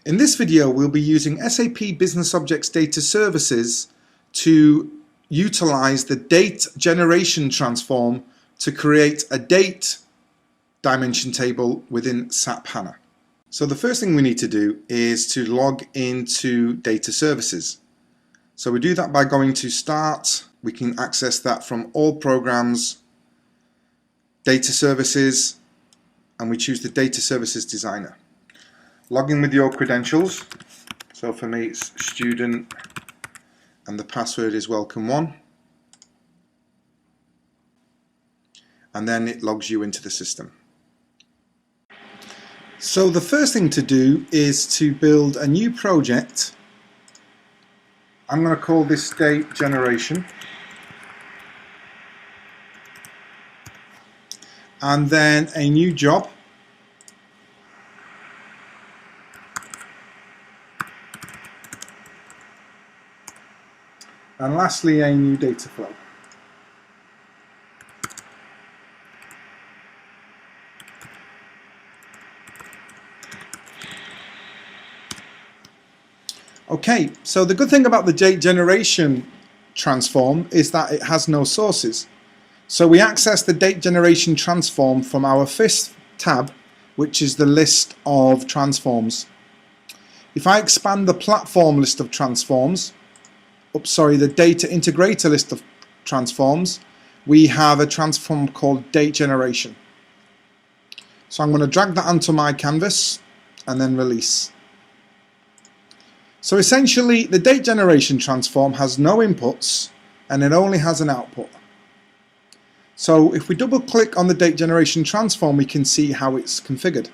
In this video, we'll be using SAP Business Objects Data Services to utilize the date generation transform to create a date dimension table within SAP HANA. So the first thing we need to do is to log into Data Services. So we do that by going to Start. We can access that from All Programs, Data Services, and we choose the Data Services Designer. Log in with your credentials. So for me it's student and the password is welcome1, and then it logs you into the system. So the first thing to do is to build a new project. I'm going to call this date generation, and then a new job. And lastly, a new data flow. Okay, so the good thing about the date generation transform is that it has no sources. So we access the date generation transform from our first tab, which is the list of transforms. If I expand the platform list of transforms, the data integrator list of transforms, we have a transform called date generation. So I'm going to drag that onto my canvas and then release. So essentially the date generation transform has no inputs and it only has an output. So if we double click on the date generation transform, we can see how it's configured.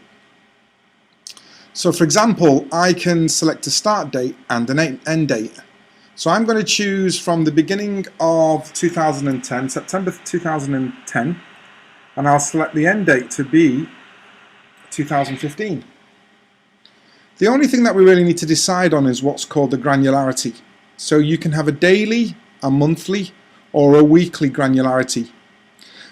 So for example, I can select a start date and an end date. So I'm going to choose from the beginning of 2010, September 2010, and I'll select the end date to be 2015. The only thing that we really need to decide on is what's called the granularity. So you can have a daily, a monthly, or a weekly granularity.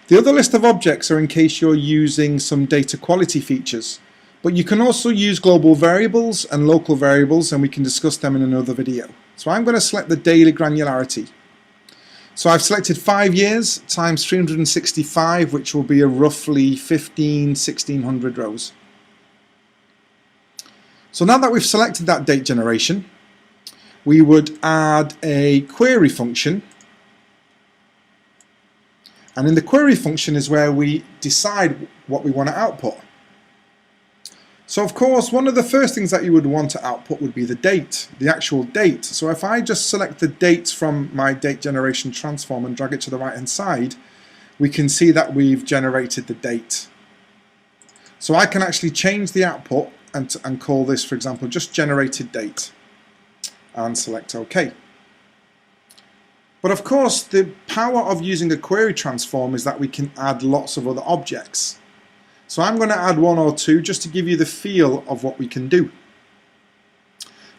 The other list of objects are in case you're using some data quality features. But you can also use global variables and local variables, and we can discuss them in another video. So I'm going to select the daily granularity. So I've selected 5 years times 365, which will be a roughly 1600 rows. So now that we've selected that date generation, we would add a query function. And in the query function is where we decide what we want to output. So of course, one of the first things that you would want to output would be the date, the actual date. So if I just select the dates from my date generation transform and drag it to the right hand side, we can see that we've generated the date. So I can actually change the output and call this, for example, just generated date and select OK. But of course, the power of using a query transform is that we can add lots of other objects. So I'm going to add one or two just to give you the feel of what we can do.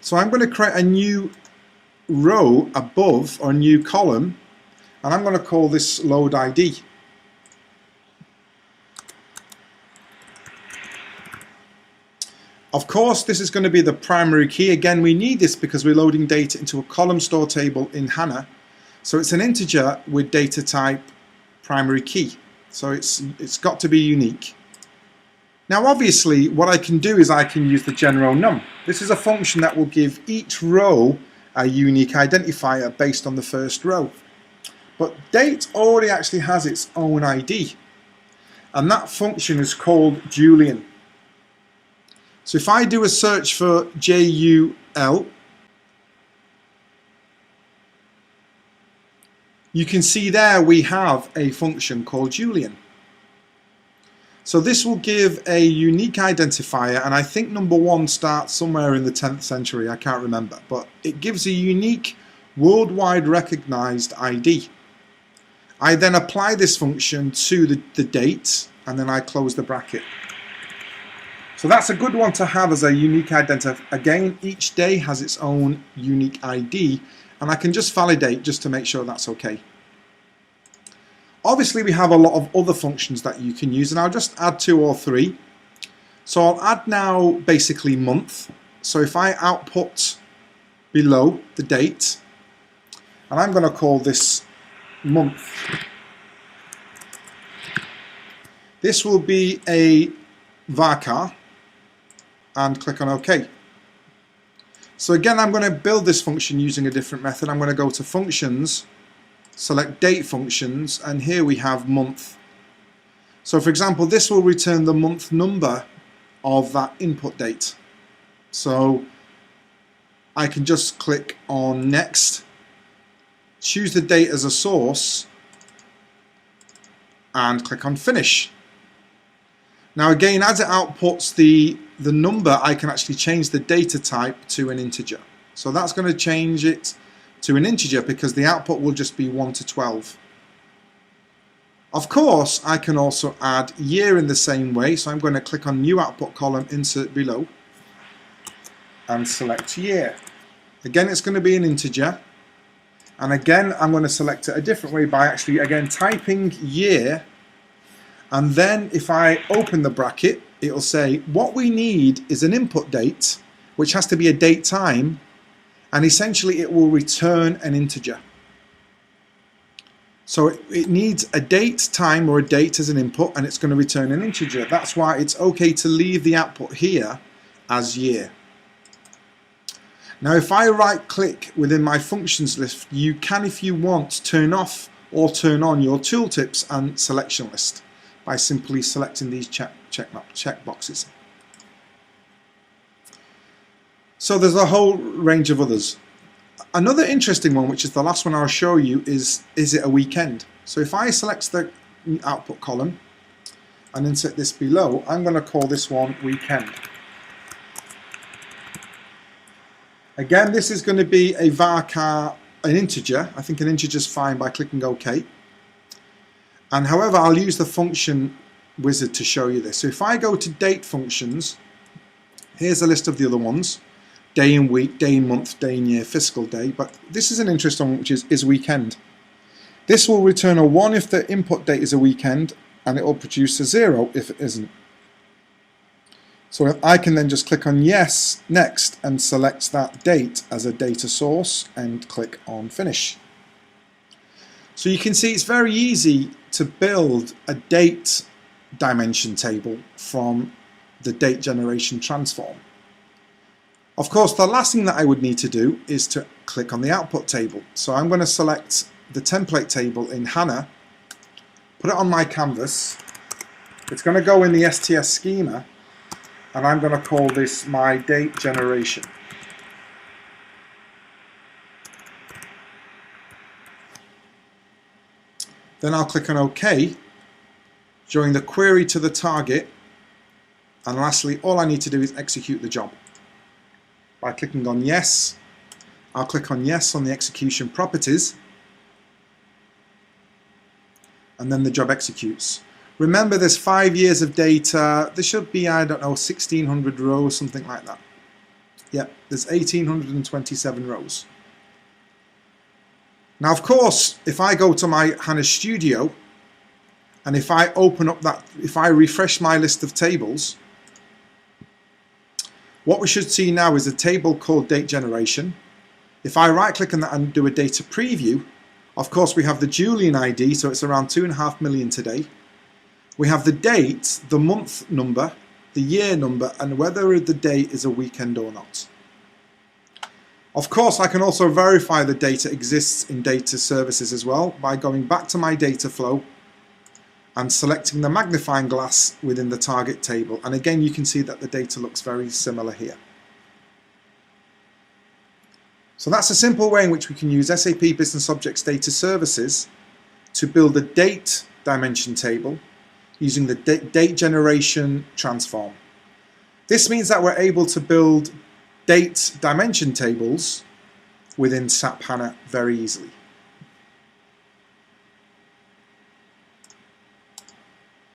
So I'm going to create a new row above, or a new column, and I'm going to call this load ID. Of course, this is going to be the primary key. Again, we need this because we're loading data into a column store table in HANA. So it's an integer with data type primary key. So it's got to be unique. Now obviously what I can do is I can use the general num. This is a function that will give each row a unique identifier based on the first row. But date already actually has its own ID, and that function is called Julian. So if I do a search for JUL, you can see there we have a function called Julian. So this will give a unique identifier, and I think number 1 starts somewhere in the 10th century, I can't remember, but it gives a unique worldwide recognized ID. I then apply this function to the date, and then I close the bracket. So that's a good one to have as a unique identifier. Again, each day has its own unique ID, and I can just validate just to make sure that's okay. Obviously we have a lot of other functions that you can use, and I'll just add 2 or 3. So I'll add now basically month, So if I output below the date, and I'm going to call this month, this will be a varchar, and click on OK. So again, I'm going to build this function using a different method. I'm going to go to Functions, select Date Functions, and here we have Month. So for example, this will return the month number of that input date. So I can just click on Next, choose the date as a source, and click on Finish. Now again, as it outputs the number, I can actually change the data type to an integer. So that's going to change it to an integer because the output will just be 1 to 12. Of course, I can also add year in the same way, so I'm going to click on New Output Column, Insert Below, and select Year. Again, it's going to be an integer, and again, I'm going to select it a different way by actually, again, typing year, and then if I open the bracket, it'll say, what we need is an input date, which has to be a date time, and essentially it will return an integer. So it needs a date time or a date as an input, and it's going to return an integer. That's why it's okay to leave the output here as year. Now if I right click within my functions list, you can, if you want, turn off or turn on your tooltips and selection list by simply selecting these check boxes. So there's a whole range of others. Another interesting one, which is the last one I'll show you, is it a weekend? So if I select the output column and insert this below, I'm going to call this one weekend. Again, this is going to be a varchar, an integer. I think an integer is fine by clicking OK. And however, I'll use the function wizard to show you this. So if I go to date functions, here's a list of the other ones. Day and week, day and month, day and year, fiscal day, but this is an interesting one, which is weekend. This will return a 1 if the input date is a weekend, and it will produce a 0 if it isn't. So I can then just click on yes, next, and select that date as a data source and click on finish. So you can see it's very easy to build a date dimension table from the date generation transform. Of course, the last thing that I would need to do is to click on the output table. So I'm going to select the template table in HANA, put it on my canvas. It's going to go in the STS schema, and I'm going to call this my date generation. Then I'll click on OK, drawing the query to the target, and lastly, all I need to do is execute the job. By clicking on yes, I'll click on yes on the execution properties, and then the job executes. Remember, there's 5 years of data. There should be, I don't know, 1,600 rows, something like that. Yep, there's 1,827 rows. Now, of course, if I go to my HANA Studio, and if I open up that, if I refresh my list of tables, what we should see now is a table called date generation. If I right click on that and do a data preview, of course we have the Julian ID, so it's around 2.5 million today. We have the date, the month number, the year number, and whether the date is a weekend or not. Of course, I can also verify the data exists in data services as well by going back to my data flow and selecting the magnifying glass within the target table. And again, you can see that the data looks very similar here. So that's a simple way in which we can use SAP Business Objects Data Services to build a date dimension table using the date generation transform. This means that we're able to build date dimension tables within SAP HANA very easily.